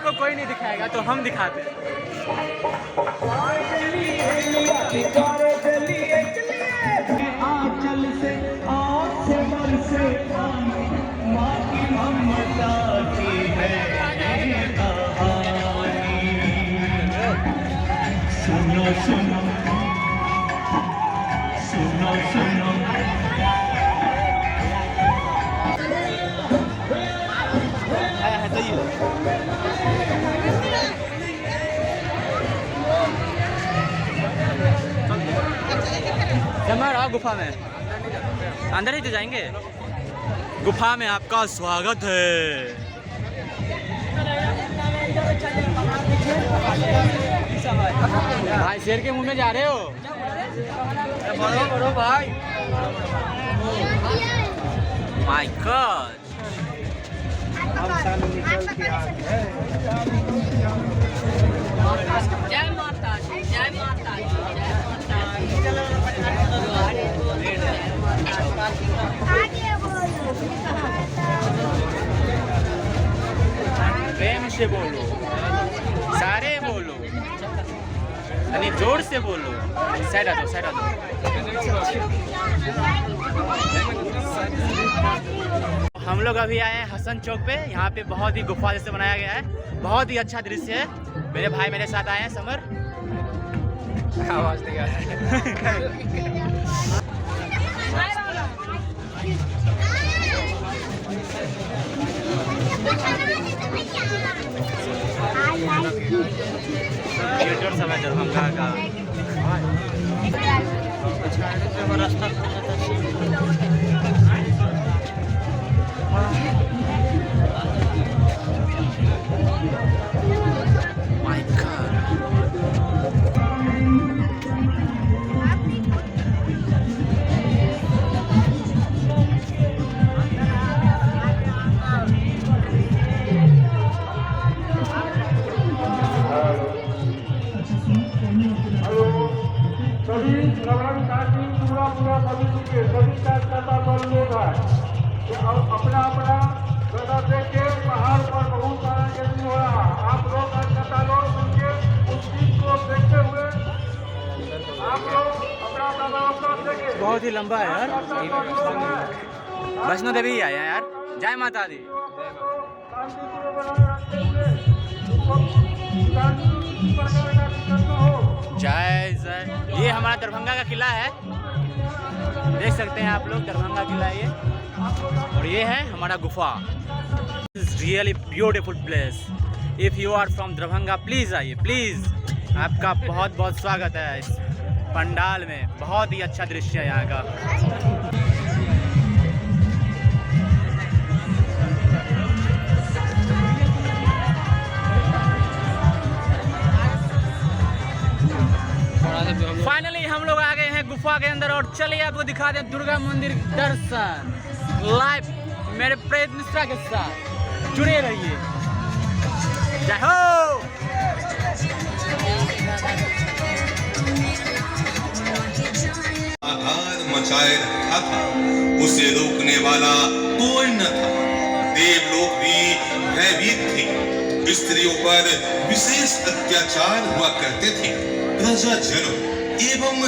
आपको कोई नहीं दिखाएगा तो हम दिखाते हैं। सुनो सुनो सुनो सुनो समर आओ गुफा में, अंदर ही तो जाएंगे। गुफा में आपका स्वागत है। भाई शेर के मुंह में जा रहे हो? बढ़ो बढ़ो भाई। My God. जय माता दी, जय माता दी, जय माता प्रेम से बोलो, सारे बोलो, यानी जोर से बोलो। साइड आ जाओ, साइड आ जाओ। हम लोग अभी आए हैं हसन चौक पे। यहाँ पे बहुत ही गुफा जैसे बनाया गया है, बहुत ही अच्छा दृश्य है। मेरे भाई मेरे साथ आए हैं। समर आवाज देगा। ये जोर समय दरभंगा का रास्ता। अपना अपना गदा देके पहाड़ पर बहुत सारा यज्ञ हो रहा। आप लोग कथा लोग उनके उस चीज को देखते हुए आप लोग अपना अपना व्यवस्था देके। बहुत ही लंबा है यार। वैष्णो देवी आए हैं यार। जय माता दी। जय जय। ये हमारा दरभंगा का किला है, देख सकते हैं आप लोग। दरभंगा किला है ये, और ये है हमारा गुफा। Really beautiful place. If you are from Darbhanga please आइए, प्लीज़। आपका बहुत बहुत स्वागत है इस पंडाल में। बहुत ही अच्छा दृश्य है यहाँ का। फाइनली हम लोग आ गए हैं गुफा के अंदर, और चलिए आपको दिखा दें दुर्गा मंदिर दर्शन लाइव मेरे प्रेत मिश्रा के साथ। जुड़े रहिए। जय हो। आघात मचाए रखा था, उसे रोकने वाला कोई न था। देवलोक भी भयभीत थे। स्त्रियों पर विशेष अत्याचार हुआ करते थे। प्रजाजनों एवं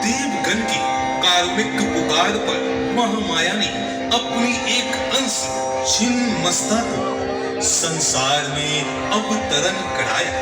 देवगण की कारुणिक पुकार पर महामाया ने अपनी एक अंश छिन्न मस्ता को संसार में अवतरण कराया।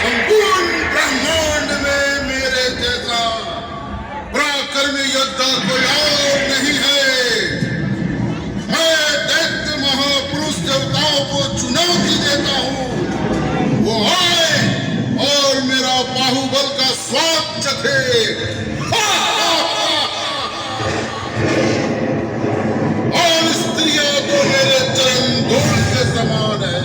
संपूर्ण ब्रह्मांड में मेरे जैसा पराक्रमी योद्धा कोई और नहीं है। मैं दैत्य महापुरुष देवताओं को चुनौती देता हूँ, वो आए और मेरा बाहुबल का स्वाद चखे। और स्त्रियां तो मेरे चरण धूल के समान है।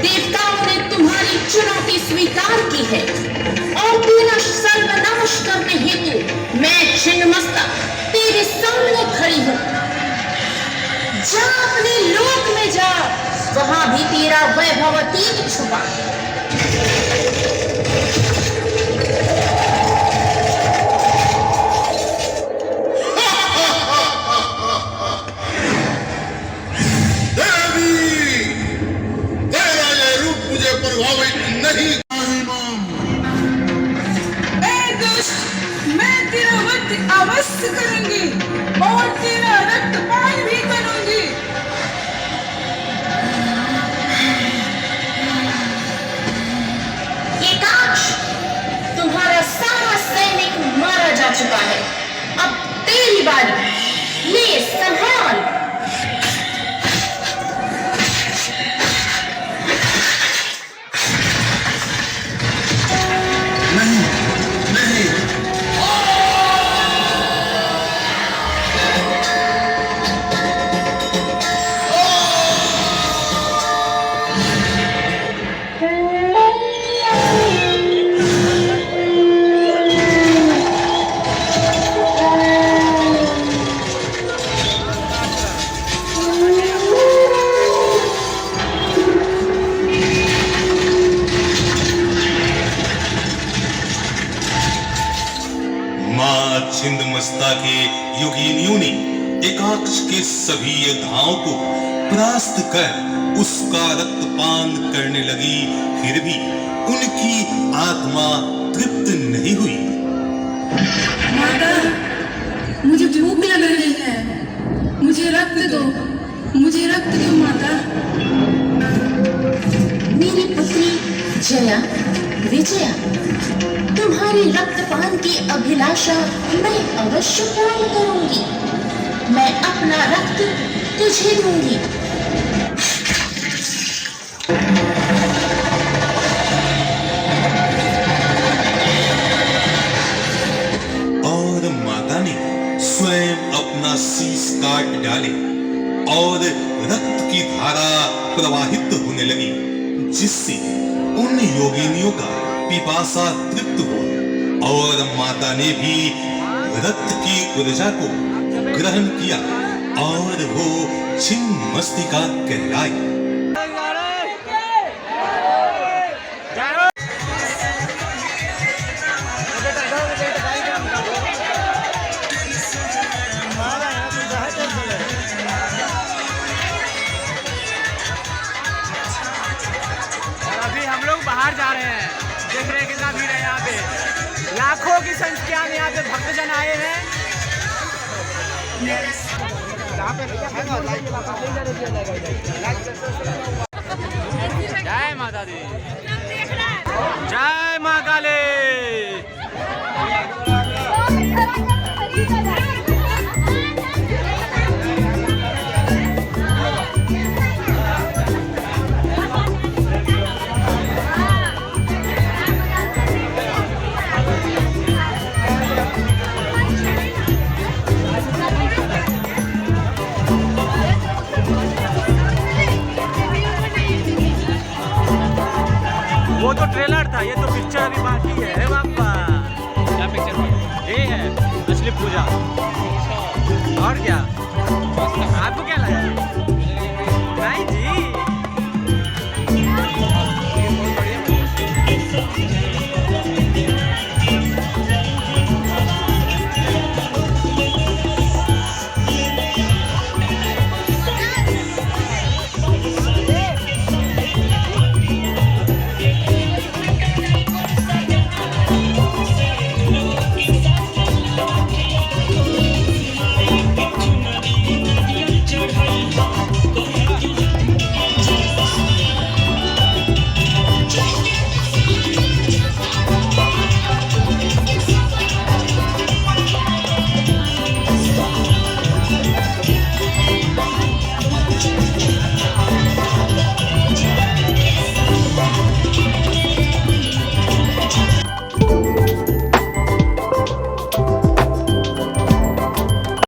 देवताओं ने स्वीकार की है और तेरा सर्वनाश करने हेतु मैं छिन्नमस्तक तेरे सामने खड़ी हूँ। जा अपने लोक में जा, वहां भी तेरा वैभव अतीत छुपा। मैं तेरा वध अवश्य करूंगी और तेरा रक्तपान भी करूंगी। एकाक्ष, तुम्हारा सारा सैनिक मारा जा चुका है। अब तेरी बारी, ले संभाल। मां छिन्नमस्ता के योगिनियों ने एकाक्ष के सभी योद्धाओं को परास्त कर उसका रक्तपान करने लगी, फिर भी उनकी आत्मा तृप्त नहीं हुई। माता, मुझे भूख लग रही है, मुझे रक्त दो, मुझे रक्त दो माता। मेरी पुत्री जया, विजया, तुम्हारी रक्तपान की अभिलाषा मैं अवश्य पूर्ण करूंगी। मैं अपना रक्त तुझे दूंगी। और माता ने स्वयं अपना शीश काट डाले और रक्त की धारा प्रवाहित होने लगी, जिससे उन योगिनियों का पिपासा तृप्त हुआ और माता ने भी रक्त की ऊर्जा को ग्रहण किया और वो छिन्नमस्तिका कहलाई। अभी हम लोग बाहर जा रहे हैं, देख रहे हैं कितना भीड़ है यहाँ पे। लाखों की संख्या में यहाँ पे भक्तजन आए हैं। जय माता दी, जय माँ काली। वो तो ट्रेलर था, ये तो पिक्चर अभी बाकी है बापा। क्या पिक्चर? ये है असली पूजा। और क्या आपको क्या लगा?